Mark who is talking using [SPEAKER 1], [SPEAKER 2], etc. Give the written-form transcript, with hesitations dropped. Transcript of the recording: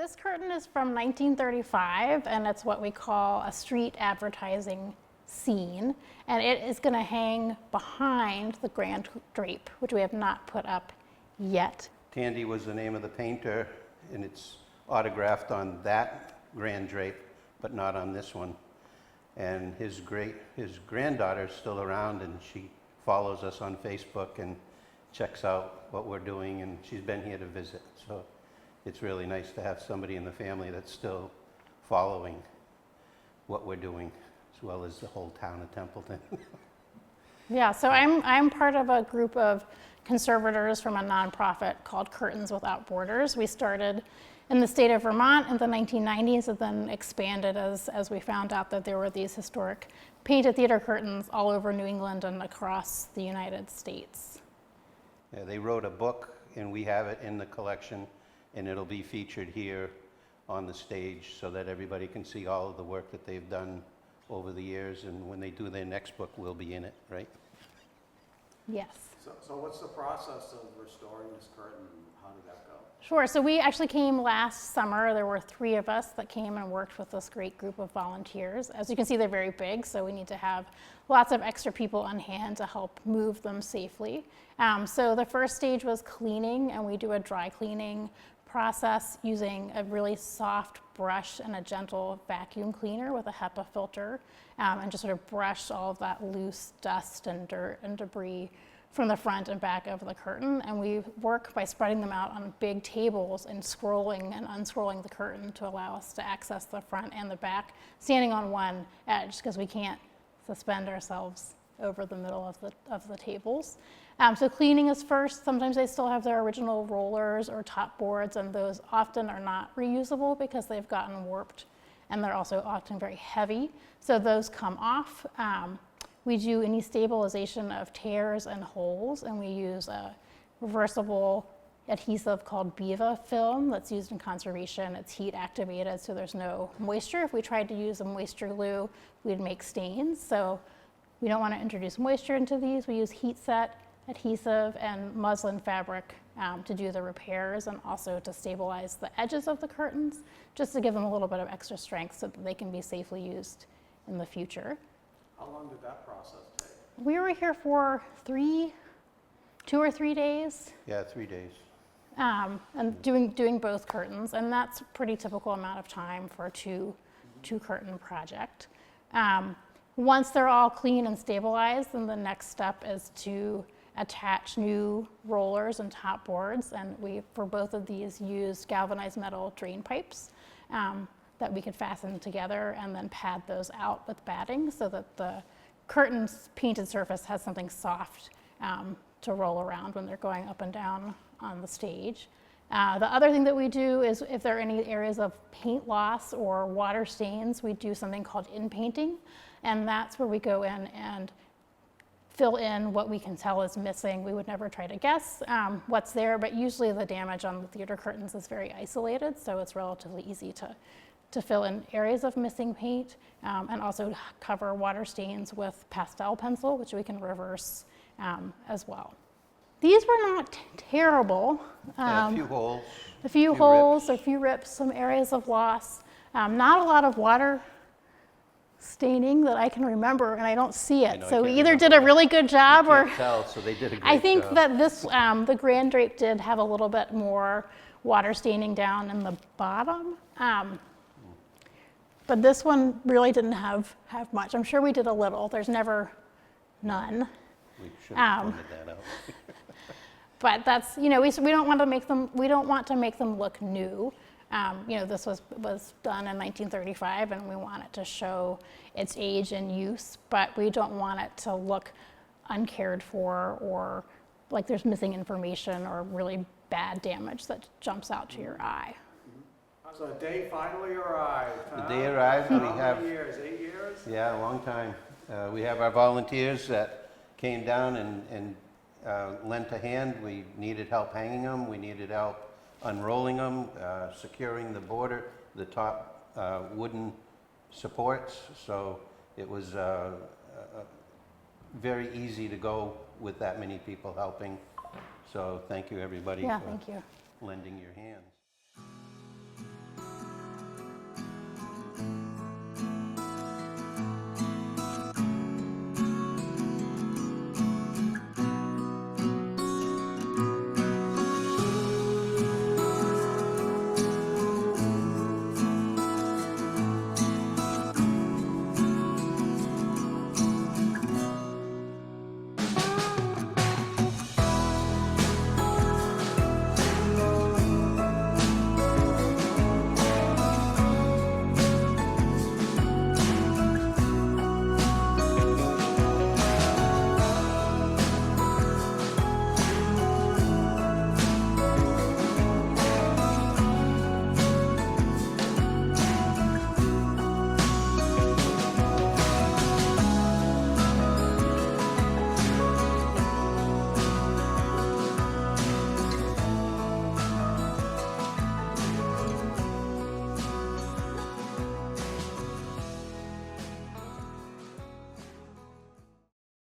[SPEAKER 1] This curtain is from 1935, and it's what we call a street advertising scene. And it is going to hang behind the grand drape, which we have not put up yet.
[SPEAKER 2] Tandy was the name of the painter, and it's autographed on that grand drape, but not on this one. And his granddaughter's still around, and she follows us on Facebook and checks out what we're doing, and she's been here to visit. So it's really nice to have somebody in the family that's still following what we're doing, as well as the whole town of Templeton.
[SPEAKER 1] Yeah, so I'm part of a group of conservators from a nonprofit called Curtains Without Borders. We started in the state of Vermont in the 1990s and then expanded as we found out that there were these historic painted theater curtains all over New England and across the United States.
[SPEAKER 2] Yeah, they wrote a book, and we have it in the collection, and it'll be featured here on the stage so that everybody can see all of the work that they've done over the years, and when they do their next book, we'll be in it, right?
[SPEAKER 1] Yes.
[SPEAKER 3] So what's the process of restoring this curtain? How did that go?
[SPEAKER 1] Sure, so we actually came last summer. There were 3 of us that came and worked with this great group of volunteers. As you can see, they're very big, so we need to have lots of extra people on hand to help move them safely. So the first stage was cleaning, and we do a dry cleaning process using a really soft brush and a gentle vacuum cleaner with a HEPA filter, and just sort of brush all of that loose dust and dirt and debris from the front and back of the curtain. And we work by spreading them out on big tables and scrolling and unscrolling the curtain to allow us to access the front and the back, standing on one edge because we can't suspend ourselves over the middle of the tables. So cleaning is first. Sometimes they still have their original rollers or top boards, and those often are not reusable because they've gotten warped, and they're also often very heavy. So those come off. We do any stabilization of tears and holes, and we use a reversible adhesive called Biva film that's used in conservation. It's heat activated, so there's no moisture. If we tried to use a moisture glue, we'd make stains. So we don't want to introduce moisture into these. We use heat set adhesive and muslin fabric to do the repairs, and also to stabilize the edges of the curtains, just to give them a little bit of extra strength so that they can be safely used in the future.
[SPEAKER 3] How long did that process take?
[SPEAKER 1] We were here for 2 or 3 days.
[SPEAKER 2] Yeah, 3 days.
[SPEAKER 1] And doing both curtains, and that's a pretty typical amount of time for a two curtain project. Once they're all clean and stabilized, then the next step is to attach new rollers and top boards, and we, for both of these, used galvanized metal drain pipes that we could fasten together and then pad those out with batting so that the curtain's painted surface has something soft to roll around when they're going up and down on the stage. The other thing that we do is if there are any areas of paint loss or water stains, we do something called in-painting, and that's where we go in and fill in what we can tell is missing. We would never try to guess what's there, but usually the damage on the theater curtains is very isolated, so it's relatively easy to fill in areas of missing paint, and also cover water stains with pastel pencil, which we can reverse as well. These were not terrible.
[SPEAKER 2] Yeah, a few holes.
[SPEAKER 1] A few holes, a few rips, some areas of loss. Not a lot of water staining that I can remember, and I don't see it. So we either did a really good job, or
[SPEAKER 2] Tell, so they did a great
[SPEAKER 1] I think
[SPEAKER 2] job.
[SPEAKER 1] that this, the grand drape did have a little bit more water staining down in the bottom. But this one really didn't have much. I'm sure we did a little. There's never none.
[SPEAKER 2] We should have pointed that out.
[SPEAKER 1] But that's, we don't want to make them look new. This was done in 1935, and we want it to show its age and use, but we don't want it to look uncared for or like there's missing information or really bad damage that jumps out to your eye.
[SPEAKER 3] So the day finally arrived.
[SPEAKER 2] The day arrived, we
[SPEAKER 3] How
[SPEAKER 2] have...
[SPEAKER 3] many years? 8 years?
[SPEAKER 2] Yeah, a long time. We have our volunteers that came down and lent a hand. We needed help hanging them. We needed help unrolling them, securing the border, the top wooden supports. So it was very easy to go with that many people helping. So thank you, everybody,
[SPEAKER 1] Yeah,
[SPEAKER 2] for
[SPEAKER 1] thank you.
[SPEAKER 2] lending your hands.